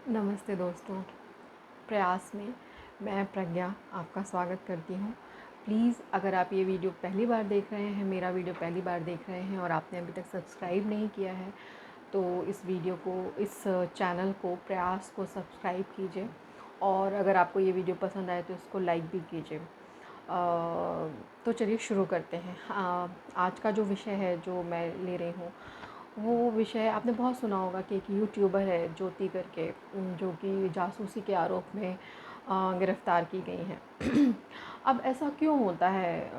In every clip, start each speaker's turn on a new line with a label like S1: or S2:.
S1: नमस्ते दोस्तों, प्रयास में मैं प्रज्ञा आपका स्वागत करती हूँ। प्लीज़ अगर आप ये वीडियो पहली बार देख रहे हैं, मेरा वीडियो पहली बार देख रहे हैं और आपने अभी तक सब्सक्राइब नहीं किया है, तो इस चैनल को प्रयास को सब्सक्राइब कीजिए। और अगर आपको ये वीडियो पसंद आए तो इसको लाइक भी कीजिए। तो चलिए शुरू करते हैं। आज का जो विषय है जो मैं ले रही हूँ, वो विषय आपने बहुत सुना होगा कि एक यूट्यूबर है ज्योति करके, जो कि जासूसी के आरोप में गिरफ़्तार की गई हैं। अब ऐसा क्यों होता है?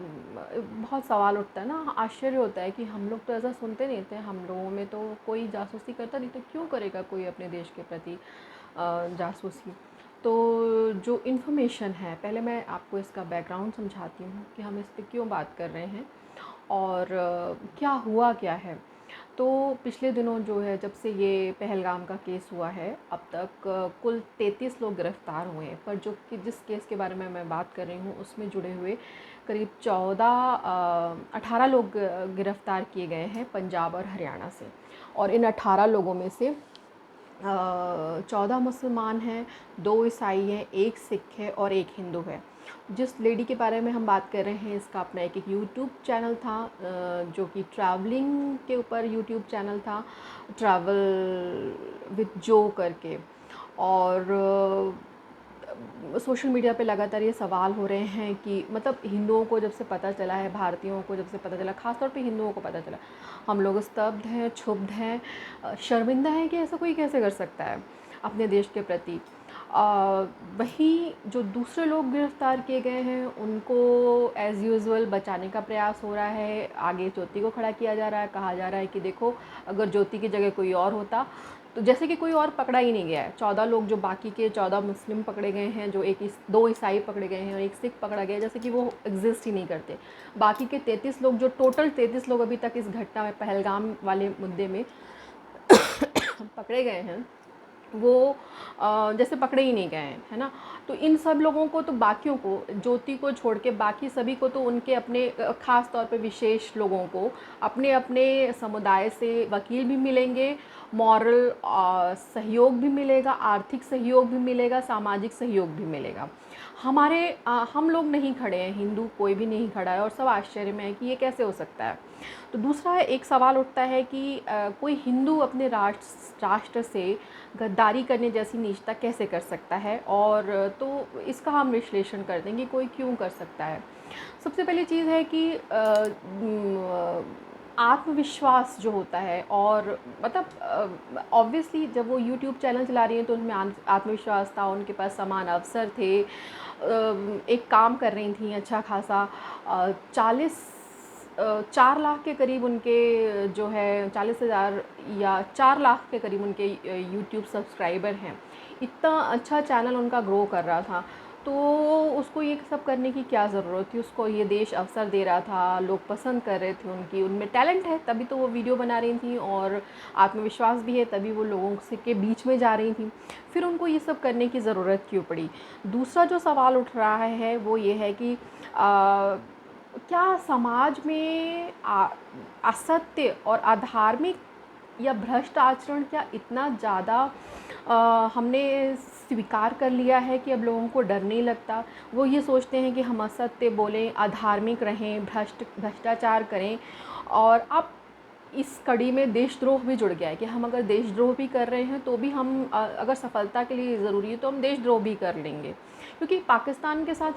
S1: बहुत सवाल उठता है ना, आश्चर्य होता है कि हम लोग तो ऐसा सुनते नहीं थे, हम लोगों में तो कोई जासूसी करता नहीं, तो क्यों करेगा कोई अपने देश के प्रति जासूसी। तो जो इन्फॉर्मेशन है, पहले मैं आपको इसका बैकग्राउंड समझाती हूँ कि हम इस पे क्यों बात कर रहे हैं और क्या हुआ क्या है। तो पिछले दिनों जो है, जब से ये पहलगाम का केस हुआ है, अब तक कुल 33 लोग गिरफ़्तार हुए हैं। पर जो कि जिस केस के बारे में मैं बात कर रही हूँ, उसमें जुड़े हुए करीब 18 लोग गिरफ़्तार किए गए हैं पंजाब और हरियाणा से। और इन 18 लोगों में से 14 मुसलमान हैं, 2 ईसाई हैं, 1 सिख है और 1 हिंदू है। जिस लेडी के बारे में हम बात कर रहे हैं, इसका अपना एक यूट्यूब चैनल था, जो कि ट्रैवलिंग के ऊपर यूट्यूब चैनल था, ट्रैवल विद जो करके। और सोशल मीडिया पे लगातार ये सवाल हो रहे हैं कि मतलब हिंदुओं को जब से पता चला है, भारतीयों को जब से पता चला, ख़ासतौर पे हिंदुओं को पता चला, हम लोग स्तब्ध हैं, क्षुब्ध हैं, शर्मिंदा हैं कि ऐसा कोई कैसे कर सकता है अपने देश के प्रति। वहीं जो दूसरे लोग गिरफ़्तार किए गए हैं, उनको एज़ यूजुअल बचाने का प्रयास हो रहा है। आगे ज्योति को खड़ा किया जा रहा है, कहा जा रहा है कि देखो, अगर ज्योति की जगह कोई और होता, तो जैसे कि कोई और पकड़ा ही नहीं गया है। 14 लोग, जो बाकी के 14 मुस्लिम पकड़े गए हैं, जो 2 ईसाई पकड़े गए हैं और 1 सिख पकड़ा गया है, जैसे कि वो एग्जिस्ट ही नहीं करते। बाकी के 33 लोग, जो टोटल 33 लोग अभी तक इस घटना में, पहलगाम वाले मुद्दे में पकड़े गए हैं, वो जैसे पकड़े ही नहीं गए हैं, है ना। तो इन सब लोगों को, तो बाकियों को, ज्योति को छोड़ के बाकी सभी को, तो उनके अपने ख़ास तौर पे विशेष लोगों को अपने अपने समुदाय से वकील भी मिलेंगे, मॉरल सहयोग भी मिलेगा, आर्थिक सहयोग भी मिलेगा, सामाजिक सहयोग भी मिलेगा। हम लोग नहीं खड़े हैं, हिंदू कोई भी नहीं खड़ा है, और सब आश्चर्य में है कि ये कैसे हो सकता है। तो दूसरा एक सवाल उठता है कि कोई हिंदू अपने राष्ट्र से गद्दारी करने जैसी नीचता कैसे कर सकता है, और तो इसका हम विश्लेषण कर देंगे कोई क्यों कर सकता है। सबसे पहली चीज़ है कि आत्मविश्वास जो होता है, और मतलब ऑब्वियसली जब वो यूट्यूब चैनल चला रही हैं तो उनमें आत्मविश्वास था, उनके पास समान अवसर थे, एक काम कर रही थी अच्छा खासा। 4 लाख के करीब उनके जो है, 40,000 या 4 लाख के करीब उनके यूट्यूब सब्सक्राइबर हैं। इतना अच्छा चैनल उनका ग्रो कर रहा था, तो उसको ये सब करने की क्या ज़रूरत थी। उसको ये देश अवसर दे रहा था, लोग पसंद कर रहे थे, उनमें टैलेंट है, तभी तो वो वीडियो बना रही थी, और आत्मविश्वास भी है, तभी वो लोगों से के बीच में जा रही थी। फिर उनको ये सब करने की ज़रूरत क्यों पड़ी। दूसरा जो सवाल उठ रहा है वो ये है कि क्या समाज में असत्य और अधार्मिक या भ्रष्ट आचरण क्या इतना ज़्यादा हमने स्वीकार कर लिया है कि अब लोगों को डर नहीं लगता। वो ये सोचते हैं कि हम असत्य बोलें, अधार्मिक रहें, भ्रष्टाचार करें। और अब इस कड़ी में देशद्रोह भी जुड़ गया है कि हम अगर देशद्रोह भी कर रहे हैं तो भी हम अगर सफलता के लिए ज़रूरी है तो हम देशद्रोह भी कर लेंगे। क्योंकि पाकिस्तान के साथ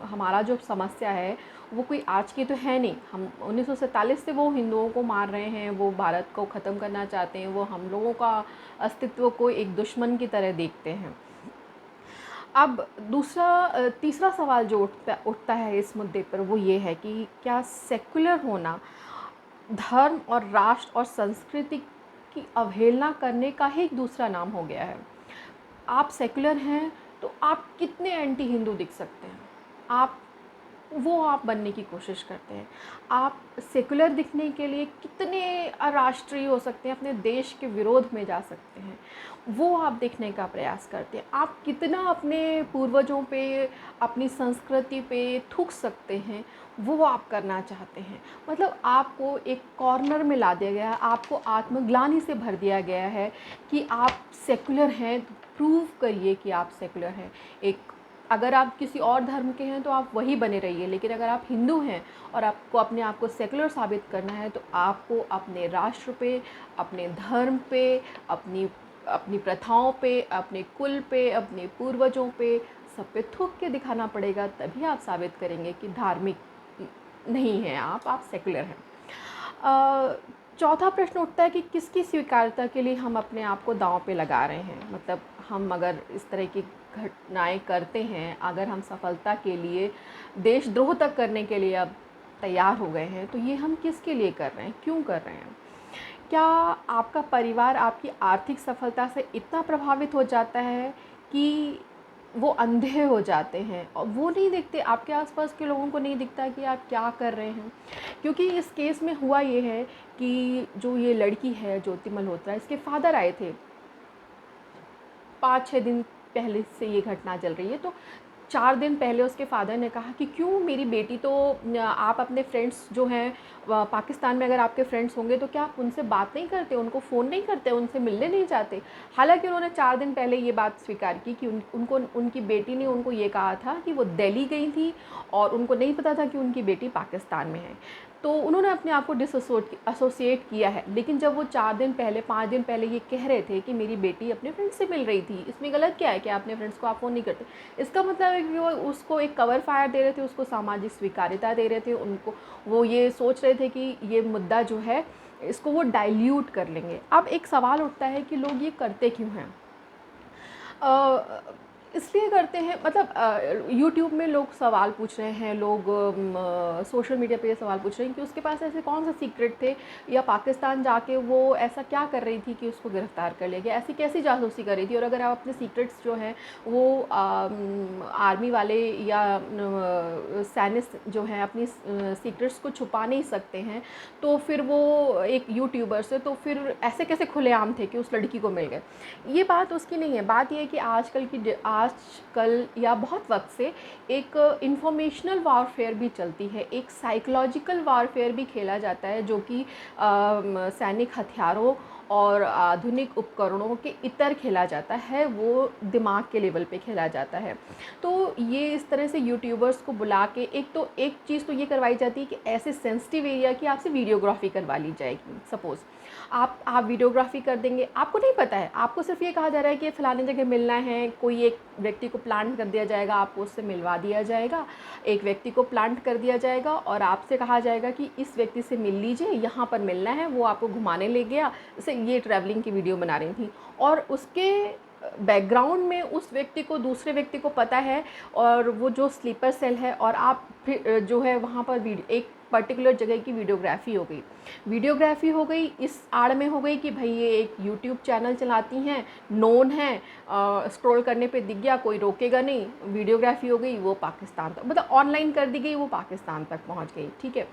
S1: हमारा जो समस्या है, वो कोई आज की तो है नहीं। हम 1947 से वो हिंदुओं को मार रहे हैं, वो भारत को ख़त्म करना चाहते हैं, वो हम लोगों का अस्तित्व को एक दुश्मन की तरह देखते हैं। अब तीसरा सवाल जो उठता है इस मुद्दे पर, वो ये है कि क्या सेक्युलर होना धर्म और राष्ट्र और संस्कृति की अवहेलना करने का ही एक दूसरा नाम हो गया है। आप सेक्युलर हैं तो आप कितने एंटी हिंदू दिख सकते हैं। आप वो आप बनने की कोशिश करते हैं। आप सेकुलर दिखने के लिए कितने अराष्ट्रीय हो सकते हैं, अपने देश के विरोध में जा सकते हैं, वो आप देखने का प्रयास करते हैं। आप कितना अपने पूर्वजों पे, अपनी संस्कृति पे थूक सकते हैं, वो आप करना चाहते हैं। मतलब आपको एक कॉर्नर में ला दिया गया है, आपको आत्मग्लानि से भर दिया गया है कि आप सेकुलर हैं, तो प्रूव करिए कि आप सेकुलर हैं। एक अगर आप किसी और धर्म के हैं तो आप वही बने रहिए, लेकिन अगर आप हिंदू हैं और आपको अपने आप को सेकुलर साबित करना है, तो आपको अपने राष्ट्र पे, अपने धर्म पे, अपनी अपनी प्रथाओं पे, अपने कुल पे, अपने पूर्वजों पे, सब पे थूक के दिखाना पड़ेगा। तभी आप साबित करेंगे कि धार्मिक नहीं हैं आप सेकुलर हैं। चौथा प्रश्न उठता है कि किसकी स्वीकार्यता के लिए हम अपने आप को दांव पे लगा रहे हैं। मतलब हम अगर इस तरह की घटनाएं करते हैं, अगर हम सफलता के लिए, देशद्रोह तक करने के लिए अब तैयार हो गए हैं, तो ये हम किसके लिए कर रहे हैं, क्यों कर रहे हैं? क्या आपका परिवार आपकी आर्थिक सफलता से इतना प्रभावित हो जाता है कि वो अंधे हो जाते हैं और वो नहीं देखते, आपके आसपास के लोगों को नहीं दिखता कि आप क्या कर रहे हैं? क्योंकि इस केस में हुआ ये है कि जो ये लड़की है ज्योति मल्होत्रा, इसके फादर आए थे 5-6 दिन पहले से ये घटना चल रही है। तो 4 दिन पहले उसके फादर ने कहा कि क्यों मेरी बेटी, तो आप अपने फ्रेंड्स जो हैं पाकिस्तान में, अगर आपके फ्रेंड्स होंगे तो क्या आप उनसे बात नहीं करते, उनको फ़ोन नहीं करते, उनसे मिलने नहीं जाते? हालांकि उन्होंने 4 दिन पहले ये बात स्वीकार की कि उनको उनकी बेटी ने उनको ये कहा था कि वो दिल्ली गई थी और उनको नहीं पता था कि उनकी बेटी पाकिस्तान में है। तो उन्होंने अपने आप को एसोसिएट किया है। लेकिन जब वो 4 दिन पहले, 5 दिन पहले ये कह रहे थे कि मेरी बेटी अपने फ्रेंड्स से मिल रही थी, इसमें गलत क्या है कि अपने फ्रेंड्स को आप फ़ोन नहीं करते? इसका मतलब है कि वो उसको एक कवर फायर दे रहे थे, उसको सामाजिक स्वीकार्यता दे रहे थे। उनको वो ये सोच रहे थे कि ये मुद्दा जो है इसको वो डाइल्यूट कर लेंगे। अब एक सवाल उठता है कि लोग ये करते क्यों हैं? इसलिए करते हैं, मतलब यूट्यूब में लोग सवाल पूछ रहे हैं, लोग सोशल मीडिया पे ये सवाल पूछ रहे हैं कि उसके पास ऐसे कौन से सीक्रेट थे, या पाकिस्तान जाके वो ऐसा क्या कर रही थी कि उसको गिरफ़्तार कर लिया गया, ऐसी कैसी जासूसी कर रही थी। और अगर आप अपने सीक्रेट्स जो हैं वो आर्मी वाले या सैनिक जो हैं अपनी सीक्रेट्स को छुपा नहीं सकते हैं, तो फिर वो एक यूट्यूबर से तो फिर ऐसे कैसे खुलेआम थे कि उस लड़की को मिल गए? ये बात उसकी नहीं है। बात ये है कि आजकल या बहुत वक्त से एक इंफॉर्मेशनल वारफेयर भी चलती है, एक साइकोलॉजिकल वारफेयर भी खेला जाता है, जो कि सैनिक हथियारों और आधुनिक उपकरणों के इतर खेला जाता है, वो दिमाग के लेवल पे खेला जाता है। तो ये इस तरह से यूट्यूबर्स को बुला के एक चीज़ तो ये करवाई जाती है कि ऐसे सेंसिटिव एरिया की आपसे वीडियोग्राफी करवा ली जाएगी। सपोज़ आप वीडियोग्राफी कर देंगे, आपको नहीं पता है, आपको सिर्फ ये कहा जा रहा है कि फ़लाने जगह मिलना है, कोई एक व्यक्ति को प्लांट कर दिया जाएगा, आपको उससे मिलवा दिया जाएगा। एक व्यक्ति को प्लांट कर दिया जाएगा और आपसे कहा जाएगा कि इस व्यक्ति से मिल लीजिए, यहाँ पर मिलना है। वो आपको घुमाने ले गया, जैसे ये ट्रैवलिंग की वीडियो बना रही थी, और उसके बैकग्राउंड में उस व्यक्ति को, दूसरे व्यक्ति को पता है, और वो जो स्लीपर सेल है, और आप फिर जो है वहाँ पर एक पर्टिकुलर जगह की वीडियोग्राफी हो गई इस आड़ में हो गई कि भाई ये एक यूट्यूब चैनल चलाती हैं, नोन है, स्क्रॉल करने पे दिख गया, कोई रोकेगा नहीं, वीडियोग्राफी हो गई, वो पाकिस्तान तक, मतलब ऑनलाइन कर दी गई, वो पाकिस्तान तक पहुंच गई। ठीक है।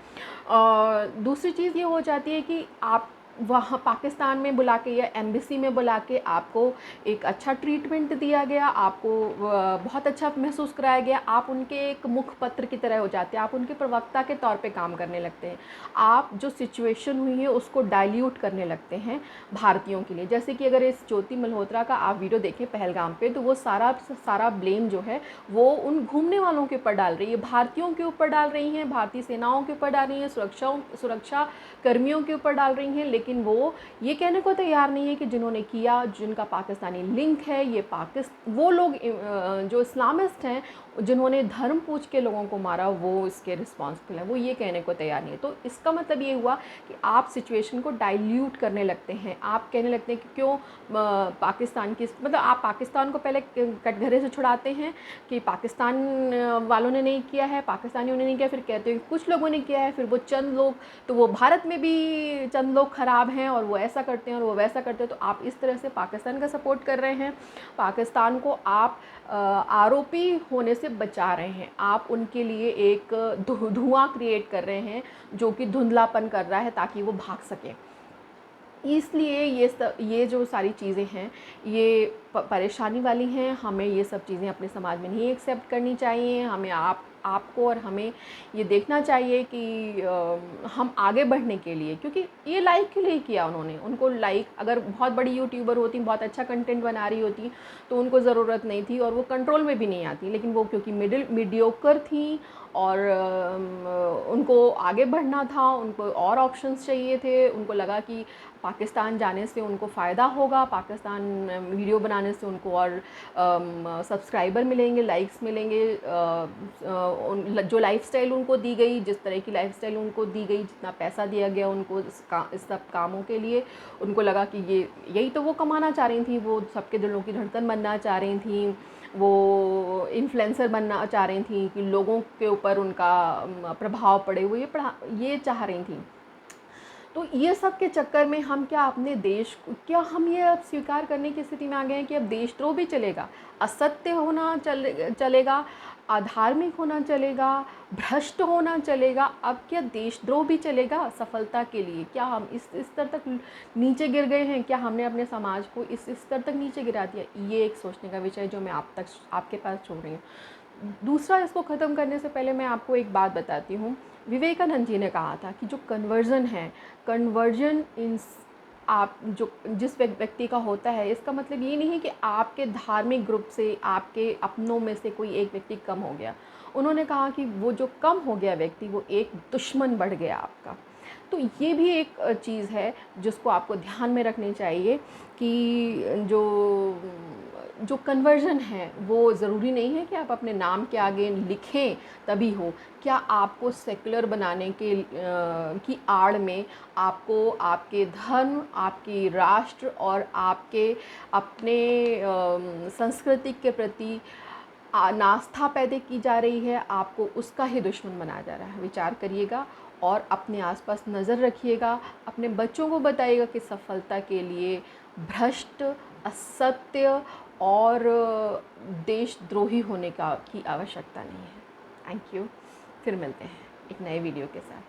S1: दूसरी चीज़ ये हो जाती है कि आप वहाँ पाकिस्तान में बुला के या एम्बेसी में बुला के आपको एक अच्छा ट्रीटमेंट दिया गया, आपको बहुत अच्छा महसूस कराया गया, आप उनके एक मुखपत्र की तरह हो जाते हैं, आप उनके प्रवक्ता के तौर पे काम करने लगते हैं, आप जो सिचुएशन हुई है उसको डाइल्यूट करने लगते हैं भारतीयों के लिए। जैसे कि अगर इस ज्योति मल्होत्रा का आप वीडियो देखें पहलगाम पे, तो वो सारा ब्लेम जो है वो उन घूमने वालों के ऊपर डाल रही है, भारतीयों के ऊपर डाल रही हैं, भारतीय सेनाओं के ऊपर डाल रही हैं, सुरक्षा कर्मियों के ऊपर डाल रही हैं। लेकिन वो ये कहने को तैयार नहीं है कि जिन्होंने किया, जिनका पाकिस्तानी लिंक है, ये वो लोग जो इस्लामिस्ट हैं, जिन्होंने धर्म पूछ के लोगों को मारा, वो इसके रिस्पॉन्सिबल है, वो ये कहने को तैयार नहीं है। तो इसका मतलब ये हुआ कि आप सिचुएशन को डाइल्यूट करने लगते हैं, आप कहने लगते हैं कि क्यों पाकिस्तान की, मतलब आप पाकिस्तान को पहले कटघरे से छुड़ाते हैं कि पाकिस्तान वालों ने नहीं किया है, पाकिस्तानियों ने नहीं किया, फिर कहते हैं कि कुछ लोगों ने किया है, फिर वो चंद लोग, तो वो भारत में भी चंद लोग खराब ख़राब हैं और वो ऐसा करते हैं और वो वैसा करते हैं, तो आप इस तरह से पाकिस्तान का सपोर्ट कर रहे हैं। पाकिस्तान को आप आरोपी होने से बचा रहे हैं, आप उनके लिए एक धुआं क्रिएट कर रहे हैं जो कि धुंधलापन कर रहा है ताकि वो भाग सकें। इसलिए ये जो सारी चीज़ें हैं ये परेशानी वाली हैं। हमें ये सब चीज़ें अपने समाज में नहीं एक्सेप्ट करनी चाहिए। हमें आपको और हमें ये देखना चाहिए कि हम आगे बढ़ने के लिए, क्योंकि ये लाइक के लिए किया उन्होंने, उनको लाइक, अगर बहुत बड़ी यूट्यूबर होती, बहुत अच्छा कंटेंट बना रही होती तो उनको ज़रूरत नहीं थी और वो कंट्रोल में भी नहीं आती, लेकिन वो क्योंकि मीडियोकर थी और उनको आगे बढ़ना था, उनको और ऑप्शंस चाहिए थे, उनको लगा कि पाकिस्तान जाने से उनको फ़ायदा होगा, पाकिस्तान वीडियो बनाने से उनको और सब्सक्राइबर मिलेंगे, लाइक्स मिलेंगे, जो लाइफस्टाइल उनको दी गई, जिस तरह की लाइफस्टाइल उनको दी गई, जितना पैसा दिया गया उनको इस सब कामों के लिए, उनको लगा कि यही तो वो कमाना चाह रही थी, वो सबके दिलों की धड़कन बनना चाह रही थी, वो इन्फ्लुएंसर बनना चाह रही थी कि लोगों के ऊपर उनका प्रभाव पड़े, वो ये चाह रही थी। तो ये सब के चक्कर में हम क्या अपने देश को, क्या हम ये अब स्वीकार करने की स्थिति में आ गए हैं कि अब देशद्रोह भी चलेगा, असत्य होना चलेगा, अधार्मिक होना चलेगा, भ्रष्ट होना चलेगा, अब क्या देशद्रोह भी चलेगा सफलता के लिए? क्या हम इस स्तर तक नीचे गिर गए हैं? क्या हमने अपने समाज को इस स्तर तक नीचे गिरा दिया? ये एक सोचने का विषय जो मैं आपके पास छोड़ रही हूँ। दूसरा, इसको ख़त्म करने से पहले मैं आपको एक बात बताती हूँ। विवेकानंद जी ने कहा था कि जो कन्वर्जन है, कन्वर्जन इन आप जो जिस व्यक्ति का होता है, इसका मतलब ये नहीं है कि आपके धार्मिक ग्रुप से, आपके अपनों में से कोई एक व्यक्ति कम हो गया। उन्होंने कहा कि वो जो कम हो गया व्यक्ति, वो एक दुश्मन बढ़ गया आपका। तो ये भी एक चीज़ है जिसको आपको ध्यान में रखनी चाहिए कि जो कन्वर्जन है वो ज़रूरी नहीं है कि आप अपने नाम के आगे लिखें तभी हो। क्या आपको सेकुलर बनाने की आड़ में आपको आपके धर्म, आपकी राष्ट्र और आपके अपने संस्कृति के प्रति नास्ता पैदा की जा रही है, आपको उसका ही दुश्मन बनाया जा रहा है? विचार करिएगा और अपने आसपास नज़र रखिएगा, अपने बच्चों को बताइएगा कि सफलता के लिए भ्रष्ट, असत्य और देशद्रोही होने की आवश्यकता नहीं है। Thank you. फिर मिलते हैं एक नए वीडियो के साथ।